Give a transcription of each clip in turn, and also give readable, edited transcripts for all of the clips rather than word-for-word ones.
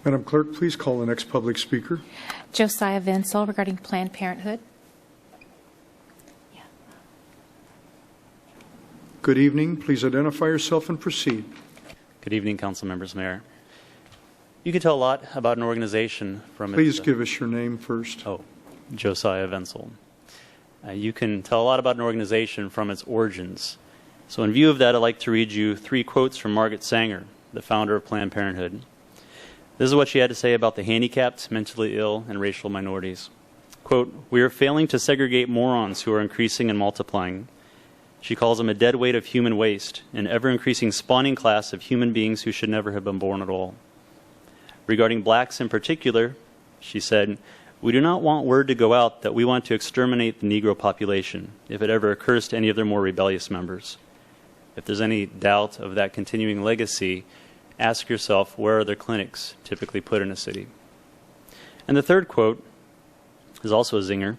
Madam Clerk, please call the next public speaker. Josiah Vinsel regarding Planned Parenthood. Good evening. Please identify yourself and proceed. Good evening, council members, mayor. You can tell a lot about an organization from Please give us your name first. Oh, Josiah Vinsel. You can tell a lot about an organization from its origins. So in view of that, I'd like to read you 3 quotes from Margaret Sanger, the founder of Planned Parenthood. This is what she had to say about the handicapped, mentally ill, and racial minorities. Quote, "We are failing to segregate morons who are increasing and multiplying." She calls them a dead weight of human waste, an ever-increasing spawning class of human beings who should never have been born at all. Regarding blacks in particular, she said, "We do not want word to go out that we want to exterminate the Negro population if it ever occurs to any of their more rebellious members. If there's any doubt of that continuing legacy, ask yourself, where are their clinics typically put in a city?" And the third quote is also a zinger.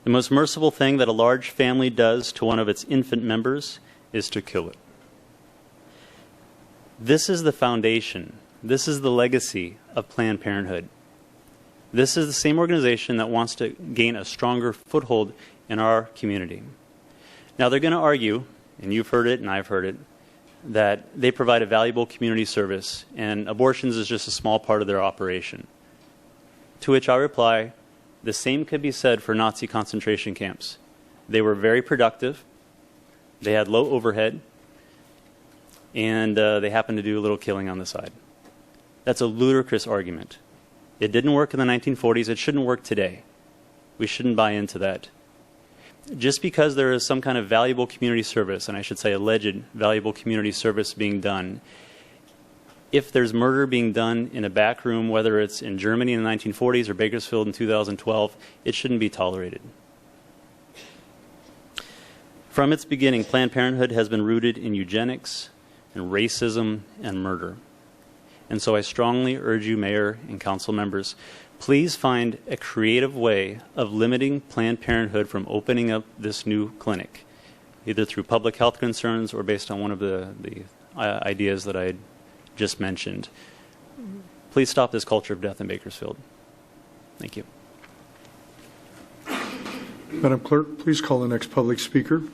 "The most merciful thing that a large family does to one of its infant members is to kill it." This is the foundation. This is the legacy of Planned Parenthood. This is the same organization that wants to gain a stronger foothold in our community. Now, they're going to argue, and you've heard it and I've heard it, that they provide a valuable community service and abortions is just a small part of their operation. To which I reply, the same could be said for Nazi concentration camps. They were very productive, they had low overhead, and they happened to do a little killing on the side. That's a ludicrous argument. It didn't work in the 1940s, it shouldn't work today. We shouldn't buy into that. Just because there is some kind of valuable community service, and I should say alleged valuable community service being done, if there's murder being done in a back room, whether it's in Germany in the 1940s or Bakersfield in 2012, it shouldn't be tolerated. From its beginning, Planned Parenthood has been rooted in eugenics and racism and murder. And so I strongly urge you, Mayor and council members, please find a creative way of limiting Planned Parenthood from opening up this new clinic, either through public health concerns or based on one of the ideas that I just mentioned. Please stop this culture of death in Bakersfield. Thank you. Madam Clerk, please call the next public speaker.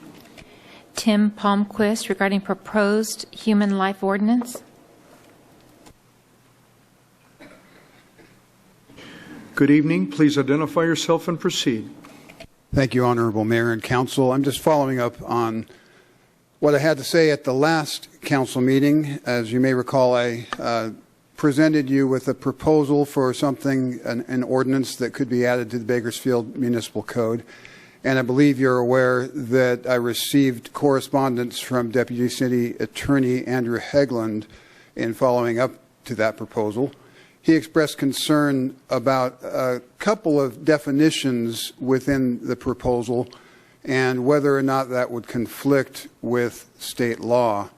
Tim Palmquist regarding proposed human life ordinance. Good evening. Please identify yourself and proceed. Thank you, Honorable Mayor and Council. I'm just following up on what I had to say at the last council meeting. As you may recall, I presented you with a proposal for something, an ordinance that could be added to the Bakersfield Municipal Code. And I believe you're aware that I received correspondence from Deputy City Attorney Andrew Hegland in following up to that proposal. He expressed concern about a couple of definitions within the proposal and whether or not that would conflict with state law.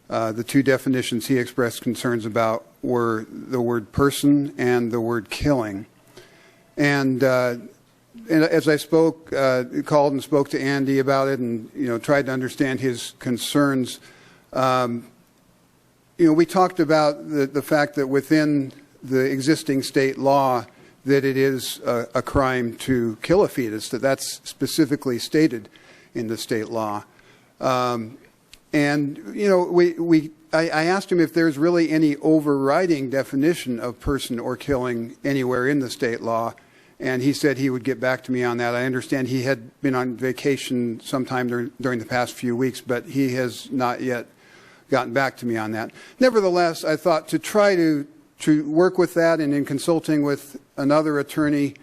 The 2 definitions he expressed concerns about were the word person and the word killing. And as I called and spoke to Andy about it and tried to understand his concerns, we talked about the fact that within the existing state law that it is a crime to kill a fetus, that's specifically stated in the state law. I asked him if there's really any overriding definition of person or killing anywhere in the state law, and he said he would get back to me on that. I understand he had been on vacation sometime during the past few weeks, but he has not yet gotten back to me on that. Nevertheless, I thought to try to work with that, and in consulting with another attorney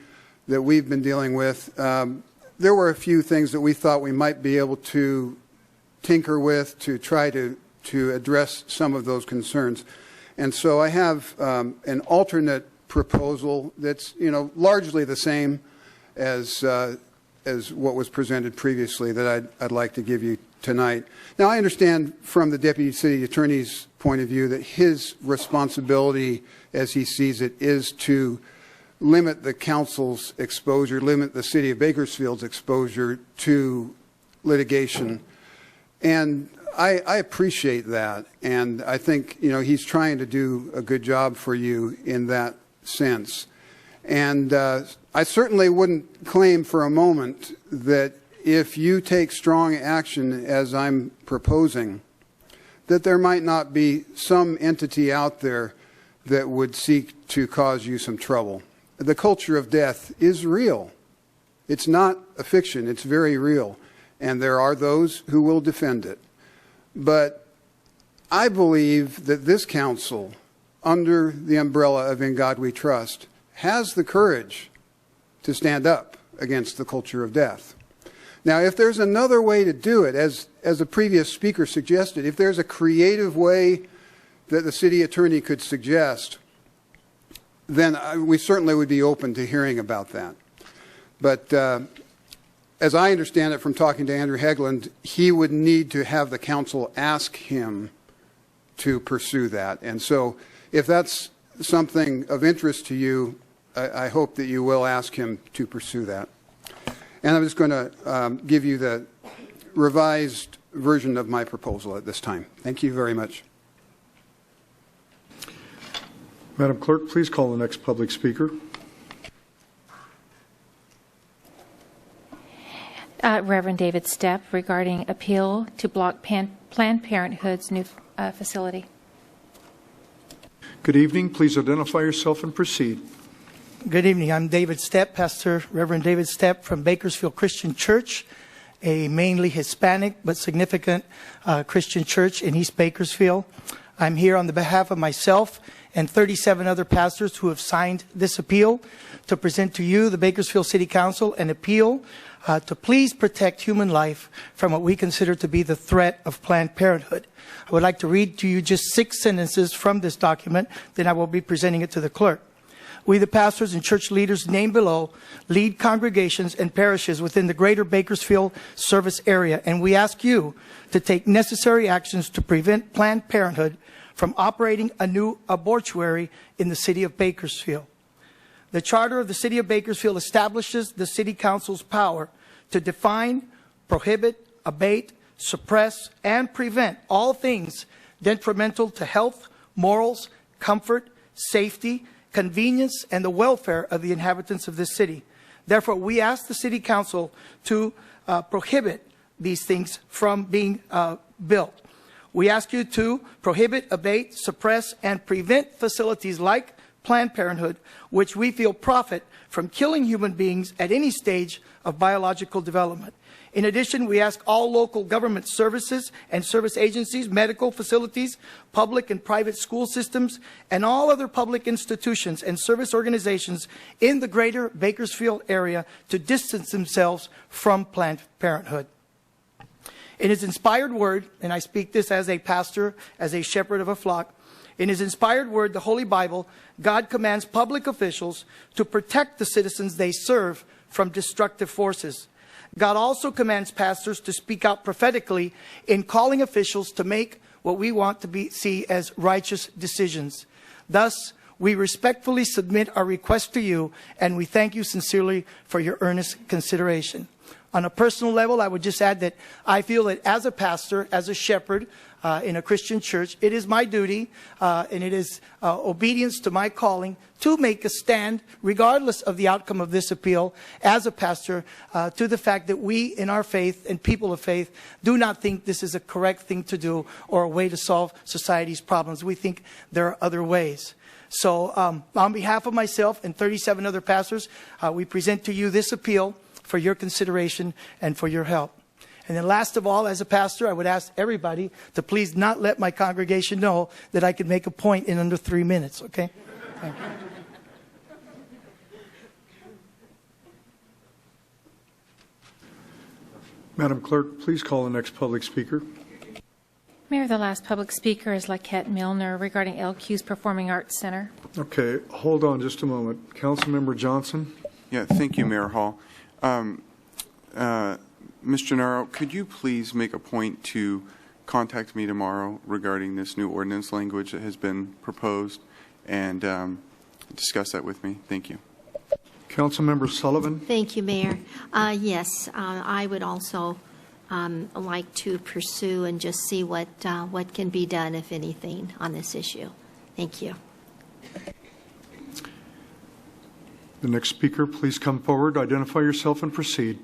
that we've been dealing with, there were a few things that we thought we might be able to tinker with to try to address some of those concerns. And so I have an alternate proposal that's largely the same as what was presented previously that I'd like to give you tonight. Now, I understand from the Deputy City Attorney's point of view that his responsibility, as he sees it, is to limit the council's exposure, limit the city of Bakersfield's exposure to litigation. And I appreciate that, and I think he's trying to do a good job for you in that sense. And I certainly wouldn't claim for a moment that if you take strong action as I'm proposing, that there might not be some entity out there that would seek to cause you some trouble. The culture of death is real. It's not a fiction. It's very real. And there are those who will defend it. But I believe that this council, under the umbrella of In God We Trust, has the courage to stand up against the culture of death. Now, if there's another way to do it, as a previous speaker suggested, if there's a creative way that the city attorney could suggest, then we certainly would be open to hearing about that. But as I understand it from talking to Andrew Hegland, he would need to have the council ask him to pursue that. And so if that's something of interest to you, I hope that you will ask him to pursue that. And I'm just going to give you the revised version of my proposal at this time. Thank you very much. Madam Clerk, please call the next public speaker. Reverend David Stepp regarding appeal to block Planned Parenthood's new facility. Good evening. Please identify yourself and proceed. Good evening. I'm David Stepp, Pastor Reverend David Stepp from Bakersfield Christian Church, a mainly Hispanic but significant Christian church in East Bakersfield. I'm here on the behalf of myself and 37 other pastors who have signed this appeal to present to you, the Bakersfield City Council, an appeal to please protect human life from what we consider to be the threat of Planned Parenthood. I would like to read to you just 6 sentences from this document, then I will be presenting it to the clerk. We, the pastors and church leaders named below, lead congregations and parishes within the greater Bakersfield service area, and we ask you to take necessary actions to prevent Planned Parenthood from operating a new abortuary in the city of Bakersfield. The charter of the city of Bakersfield establishes the city council's power to define, prohibit, abate, suppress, and prevent all things detrimental to health, morals, comfort, safety, convenience, and the welfare of the inhabitants of this city. Therefore, we ask the city council to prohibit these things from being built. We ask you to prohibit, abate, suppress, and prevent facilities like Planned Parenthood, which we feel profit from killing human beings at any stage of biological development. In addition, we ask all local government services and service agencies, medical facilities, public and private school systems, and all other public institutions and service organizations in the greater Bakersfield area to distance themselves from Planned Parenthood. In His inspired word, and I speak this as a pastor, as a shepherd of a flock, in His inspired word, the Holy Bible, God commands public officials to protect the citizens they serve from destructive forces. God also commands pastors to speak out prophetically in calling officials to make what we want to see as righteous decisions. Thus, we respectfully submit our request to you, and we thank you sincerely for your earnest consideration. On a personal level, I would just add that I feel that as a pastor, as a shepherd in a Christian church, it is my duty and it is obedience to my calling to make a stand, regardless of the outcome of this appeal, as a pastor, to the fact that we in our faith and people of faith do not think this is a correct thing to do or a way to solve society's problems. We think there are other ways. So on behalf of myself and 37 other pastors, we present to you this appeal for your consideration and for your help. And then last of all, as a pastor, I would ask everybody to please not let my congregation know that I could make a point in under 3 minutes, okay? Thank you. Madam Clerk, please call the next public speaker. Mayor, the last public speaker is Laquette Milner regarding LQ's Performing Arts Center. Okay, hold on just a moment. Councilmember Johnson. Yeah, thank you, Mayor Hall. Ms. Gennaro, could you please make a point to contact me tomorrow regarding this new ordinance language that has been proposed and discuss that with me? Thank you. Councilmember Sullivan. Thank you, Mayor. Yes, I would also like to pursue and just see what can be done, if anything, on this issue. Thank you. The next speaker, please come forward, identify yourself, and proceed.